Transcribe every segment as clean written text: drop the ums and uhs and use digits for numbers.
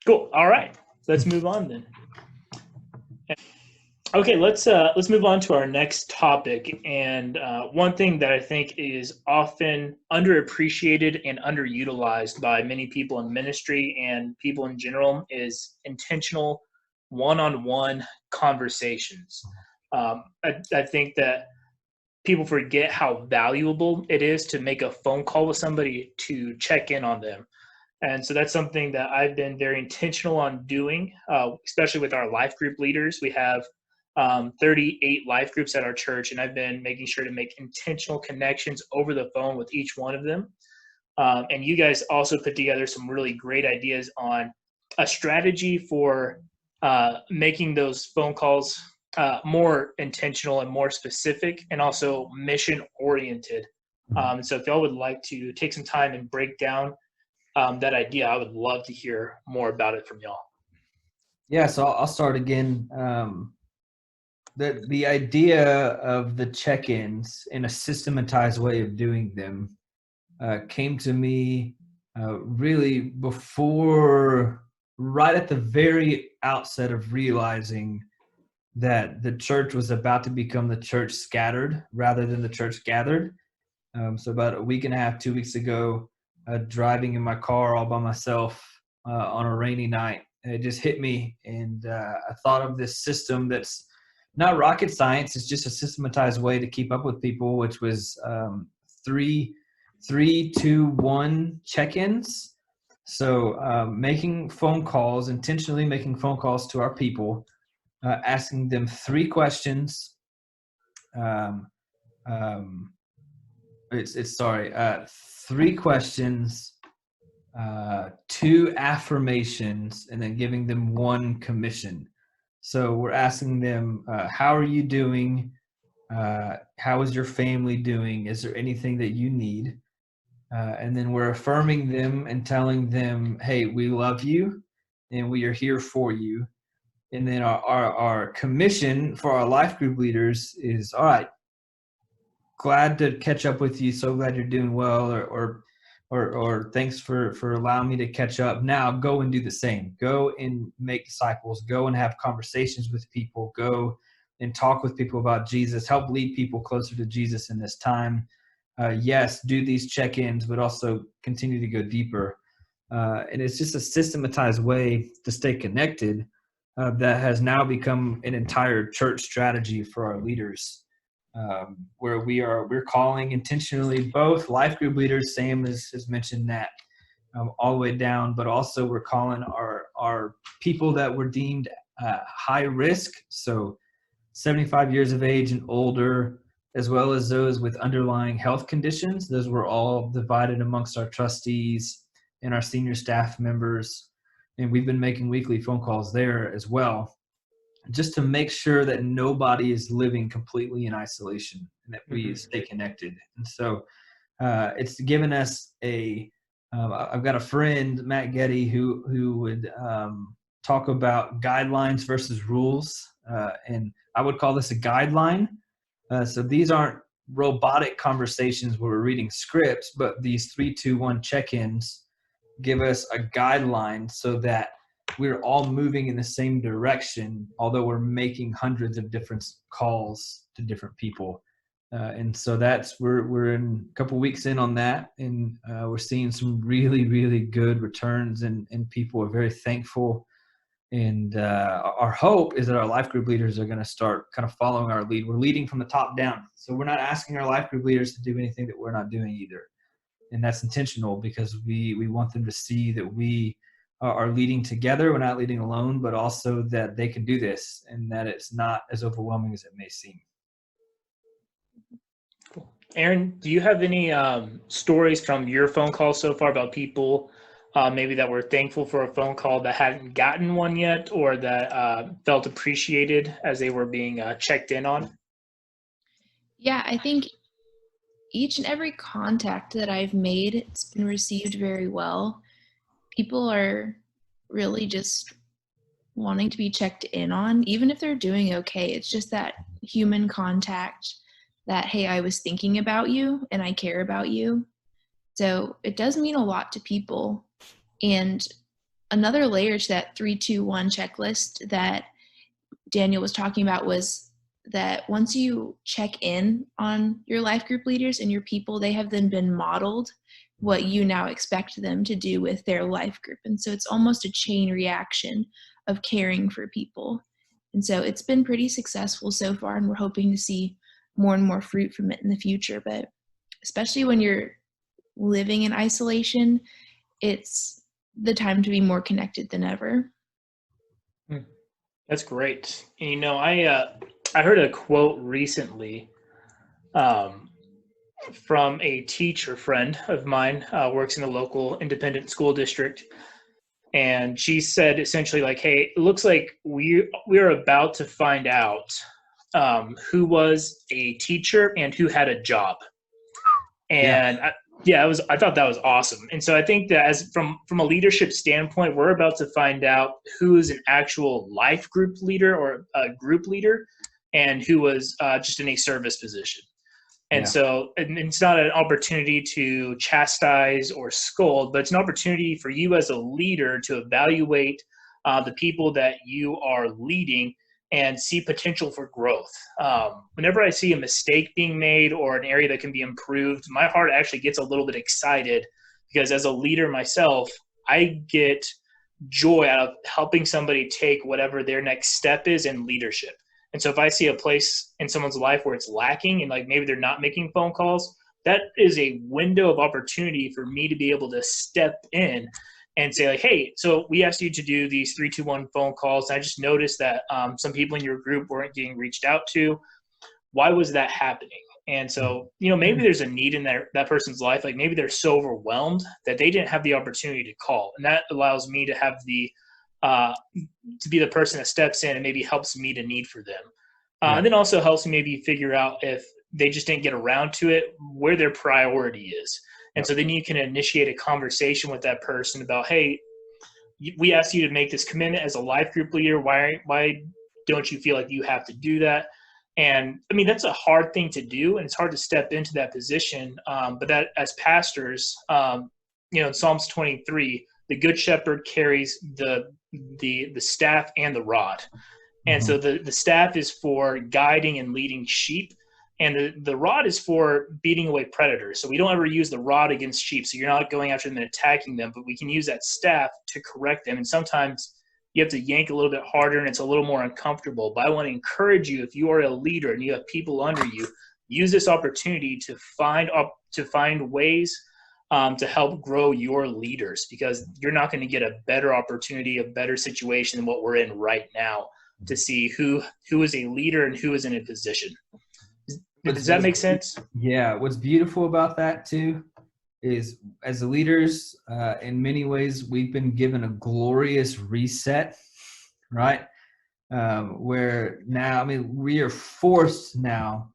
Cool. All right. Let's move on then. Okay, let's move on to our next topic. And one thing that I think is often underappreciated and underutilized by many people in ministry and people in general is intentional one-on-one conversations. I think that people forget how valuable it is to make a phone call with somebody to check in on them. And so that's something that I've been very intentional on doing, especially with our life group leaders. We have 38 life groups at our church, and I've been making sure to make intentional connections over the phone with each one of them. And you guys also put together some really great ideas on a strategy for making those phone calls more intentional and more specific, and also mission oriented. So if y'all would like to take some time and break down that idea, I would love to hear more about it from y'all. Yeah, so I'll start again. The idea of the check-ins in a systematized way of doing them came to me really before, right at the very outset of realizing that the church was about to become the church scattered rather than the church gathered. So about a week and a half, 2 weeks ago, driving in my car all by myself on a rainy night, it just hit me. And I thought of this system that's not rocket science. It's just a systematized way to keep up with people, which was 3, 2, 1 check-ins. So intentionally making phone calls to our people, asking them 3 questions. It's 3 questions, 2 affirmations, and then giving them 1 commission. So we're asking them, how are you doing? How is your family doing? Is there anything that you need? And then we're affirming them and telling them, hey, we love you and we are here for you. And then our commission for our life group leaders is, all right, glad to catch up with you. So glad you're doing well, or thanks for allowing me to catch up. Now go and do the same. Go and make disciples. Go and have conversations with people. Go and talk with people about Jesus. Help lead people closer to Jesus in this time. Yes, do these check-ins, but also continue to go deeper. And it's just a systematized way to stay connected that has now become an entire church strategy for our leaders. Where we're calling intentionally both life group leaders, Sam has mentioned that, all the way down, but also we're calling our people that were deemed high risk, so 75 years of age and older, as well as those with underlying health conditions. Those were all divided amongst our trustees and our senior staff members, and we've been making weekly phone calls there as well, just to make sure that nobody is living completely in isolation and that we stay connected. And so it's given us I've got a friend, Matt Getty, who would talk about guidelines versus rules. And I would call this a guideline. So these aren't robotic conversations where we're reading scripts, but these 3, 2, 1 check-ins give us a guideline so that we're all moving in the same direction, although we're making hundreds of different calls to different people. And so we're in a couple weeks in on that, and we're seeing some really, really good returns, and people are very thankful. And our hope is that our life group leaders are going to start kind of following our lead. We're leading from the top down. So we're not asking our life group leaders to do anything that we're not doing either. And that's intentional because we want them to see that we are leading together. We're not leading alone, but also that they can do this and that it's not as overwhelming as it may seem. Cool. Erin, do you have any stories from your phone call so far about people maybe that were thankful for a phone call that hadn't gotten one yet, or that felt appreciated as they were being checked in on? Yeah, I think each and every contact that I've made, it's been received very well. People are really just wanting to be checked in on, even if they're doing okay. It's just that human contact that, hey, I was thinking about you and I care about you. So it does mean a lot to people. And another layer to that 3-2-1 checklist that Daniel was talking about was that once you check in on your life group leaders and your people, they have then been modeled what you now expect them to do with their life group. And so it's almost a chain reaction of caring for people. And so it's been pretty successful so far, and we're hoping to see more and more fruit from it in the future. But especially when you're living in isolation, it's the time to be more connected than ever. That's great. And, you know, I heard a quote recently from a teacher friend of mine, works in the local independent school district. And she said essentially like, hey, it looks like we're about to find out who was a teacher and who had a job. And I thought that was awesome. And so I think that as from a leadership standpoint, we're about to find out who is an actual life group leader or a group leader and who was just in a service position. And so it's not an opportunity to chastise or scold, but it's an opportunity for you as a leader to evaluate the people that you are leading and see potential for growth. Whenever I see a mistake being made or an area that can be improved, my heart actually gets a little bit excited because as a leader myself, I get joy out of helping somebody take whatever their next step is in leadership. And so if I see a place in someone's life where it's lacking and like maybe they're not making phone calls, that is a window of opportunity for me to be able to step in and say like, hey, so we asked you to do these 3-2-1 phone calls. And I just noticed that some people in your group weren't getting reached out to. Why was that happening? And so, you know, maybe there's a need in that person's life. Like maybe they're so overwhelmed that they didn't have the opportunity to call. And that allows me to have to be the person that steps in and maybe helps meet a need for them. And then also helps me maybe figure out if they just didn't get around to it, where their priority is. And so then you can initiate a conversation with that person about, hey, we asked you to make this commitment as a life group leader. Why don't you feel like you have to do that? And I mean, that's a hard thing to do, and it's hard to step into that position. But that as pastors, you know, in Psalms 23, the good shepherd carries the staff and the rod. And so the staff is for guiding and leading sheep, and the rod is for beating away predators. So we don't ever use the rod against sheep. So you're not going after them and attacking them, but we can use that staff to correct them. And sometimes you have to yank a little bit harder and it's a little more uncomfortable. But I want to encourage you, if you are a leader and you have people under you, use this opportunity to find ways to help grow your leaders, because you're not going to get a better opportunity, a better situation than what we're in right now to see who is a leader and who is in a position. Does that make sense? Yeah. What's beautiful about that too is as leaders, in many ways, we've been given a glorious reset, right? Where now, I mean, we are forced now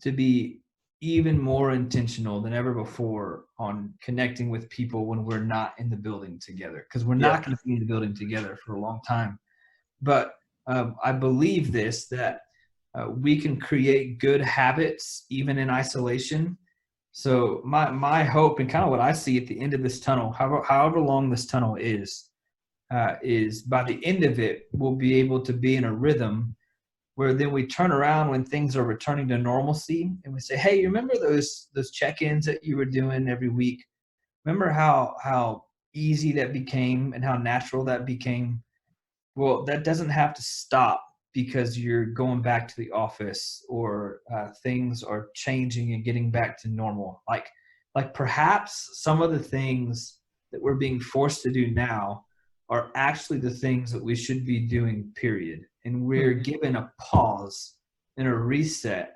to be even more intentional than ever before on connecting with people when we're not in the building together, because we're not going to be in the building together for a long time. But I believe that we can create good habits even in isolation. So my hope and kind of what I see at the end of this tunnel, however long this tunnel is by the end of it, we'll be able to be in a rhythm where then we turn around when things are returning to normalcy and we say, hey, you remember those check-ins that you were doing every week? Remember how easy that became and how natural that became? Well, that doesn't have to stop because you're going back to the office or things are changing and getting back to normal. Like perhaps some of the things that we're being forced to do now are actually the things that we should be doing, period. And we're given a pause and a reset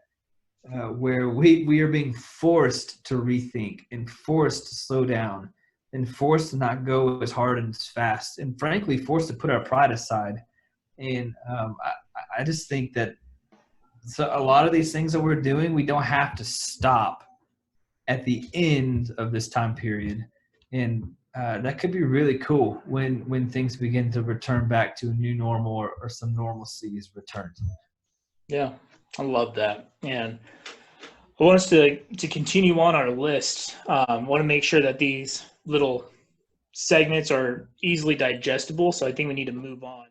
where we are being forced to rethink and forced to slow down and forced to not go as hard and as fast, and frankly, forced to put our pride aside. And I just think that a lot of these things that we're doing, we don't have to stop at the end of this time period. And that could be really cool when things begin to return back to a new normal or some normalcy is returned. Yeah, I love that. And I want us to continue on our list. I want to make sure that these little segments are easily digestible, so I think we need to move on.